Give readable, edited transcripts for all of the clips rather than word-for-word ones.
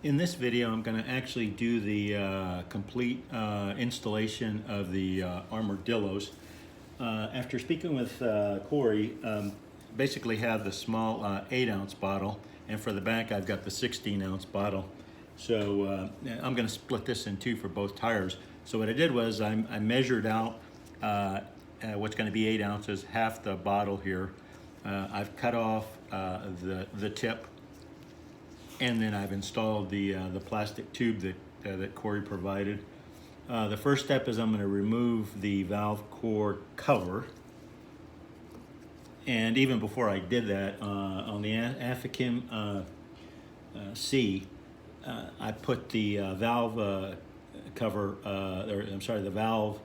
In this video, I'm going to actually do the complete installation of the Armor Dilloz. After speaking with Corey, basically have the small 8-ounce bottle, and for the back I've got the 16-ounce bottle. So I'm going to split this in two for both tires. So what I did was I measured out what's going to be 8 ounces, half the bottle here. I've cut off the tip, and then I've installed the plastic tube that Corey provided. The first step is I'm going to remove the valve core cover. And even before I did that, on the Afikim C, I put the valve cover, the valve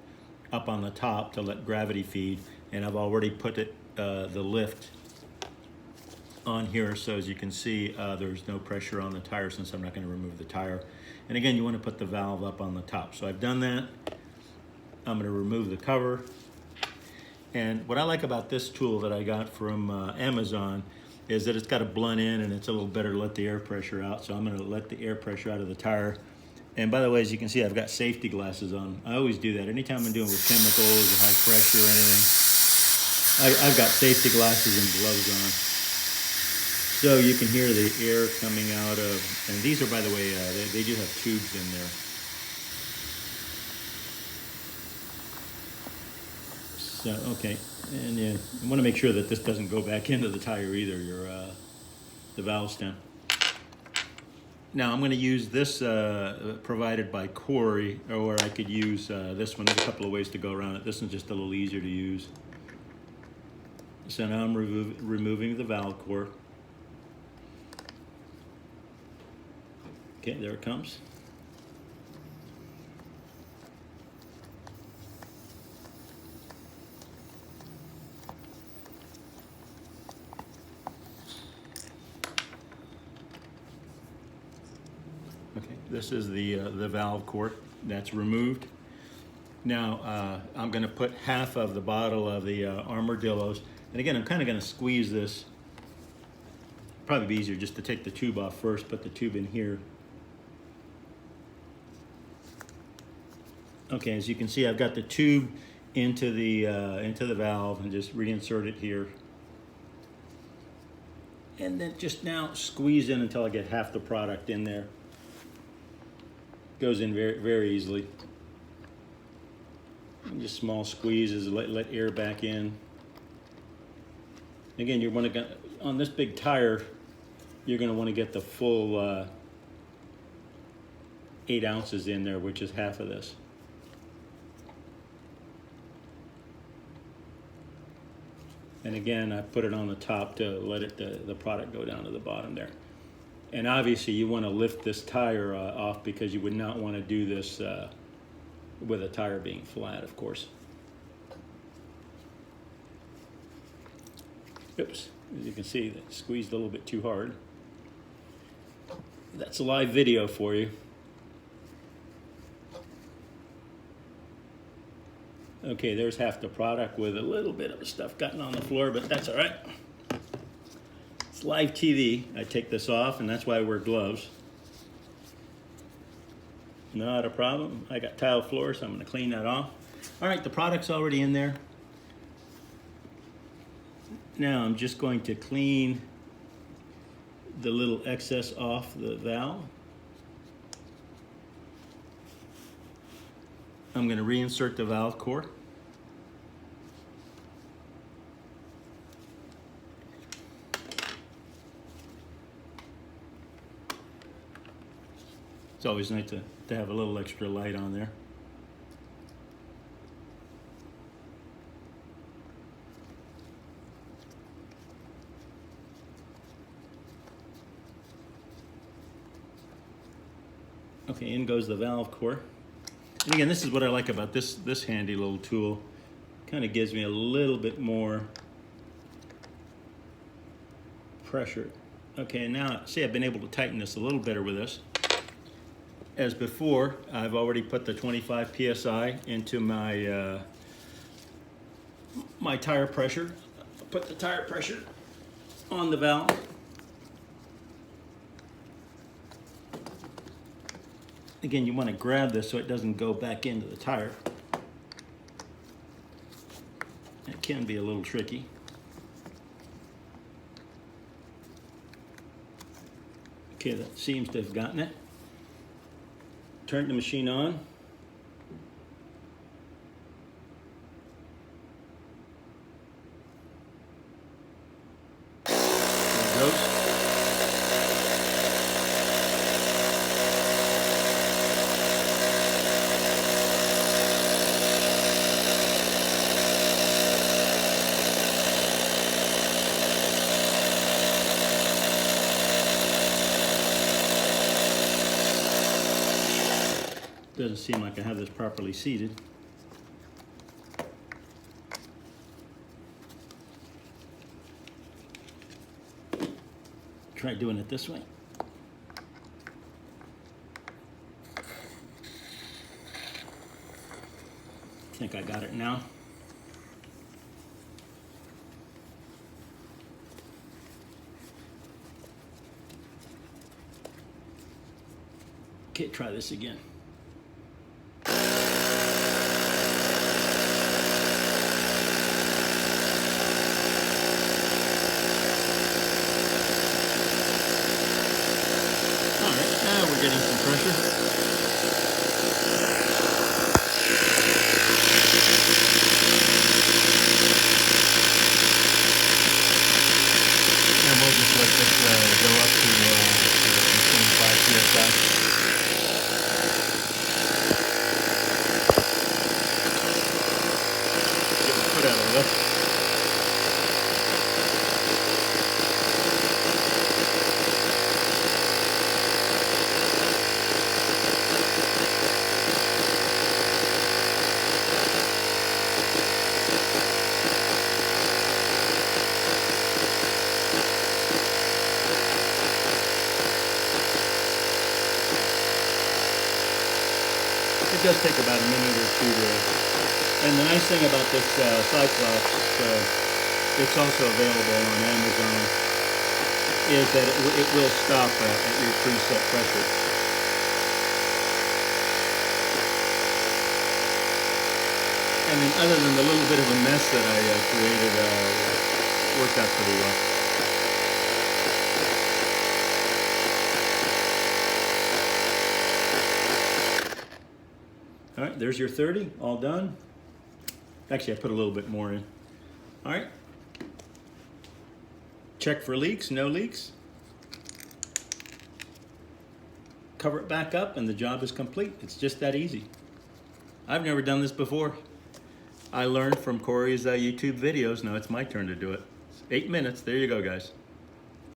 up on the top to let gravity feed, and I've already put it the lift on here, so as you can see, there's no pressure on the tire since I'm not going to remove the tire. And again, you want to put the valve up on the top. So I've done that. I'm going to remove the cover. And what I like about this tool that I got from Amazon is that it's got a blunt end, and it's a little better to let the air pressure out. So I'm going to let the air pressure out of the tire. And by the way, as you can see, I've got safety glasses on. I always do that. Anytime I'm doing with chemicals or high pressure or anything, I've got safety glasses and gloves on. So you can hear the air coming out of, and these are, by the way, they do have tubes in there. So, okay, and you want to make sure that this doesn't go back into the tire either, the valve stem. Now I'm going to use this provided by Corey, or I could use this one. There's a couple of ways to go around it. This one's just a little easier to use. So now I'm removing the valve core. Okay, there it comes. Okay, this is the valve core that's removed. Now I'm going to put half of the bottle of the Armor Dilloz, and again I'm kind of going to squeeze this. Probably be easier just to take the tube off first, put the tube in here. Okay, as you can see, I've got the tube into the valve, and just reinsert it here. And then just now squeeze in until I get half the product in there. Goes in very, very easily. And just small squeezes, let air back in. Again, you want to, on this big tire, you're going to want to get the full 8 ounces in there, which is half of this. And again, I put it on the top to let the product go down to the bottom there. And obviously you want to lift this tire off, because you would not want to do this with a tire being flat, of course. Oops, as you can see, that squeezed a little bit too hard. That's a live video for you. Okay, there's half the product with a little bit of stuff gotten on the floor, but that's all right. It's live TV. I take this off, and that's why I wear gloves. Not a problem. I got tile floor, so I'm going to clean that off. All right, the product's already in there. Now I'm just going to clean the little excess off the valve. I'm going to reinsert the valve core. It's always nice to have a little extra light on there. Okay, in goes the valve core. And again, this is what I like about this handy little tool. Kind of gives me a little bit more pressure. Okay, now see, I've been able to tighten this a little better with this. As before, I've already put the 25 psi into my my tire pressure. I'll put the tire pressure on the valve. again, you want to grab this so it doesn't go back into the tire. It can be a little tricky. Okay, that seems to have gotten it. Turn the machine on. There it goes. Doesn't seem like I have this properly seated. Try doing it this way. I think I got it now. Okay, try this again. We're getting some pressure. And we'll just let this go up to 25 psi. Get my foot out of the way. It does take about a minute or two to, and the nice thing about this Cyclops, it's also available on Amazon, is that it will stop at your preset pressure. And then other than the little bit of a mess that I created, worked out pretty well. All right, there's your 30, all done. Actually, I put a little bit more in. All right. Check for leaks, no leaks. Cover it back up and the job is complete. It's just that easy. I've never done this before. I learned from Corey's YouTube videos. Now it's my turn to do it. 8 minutes, there you go, guys.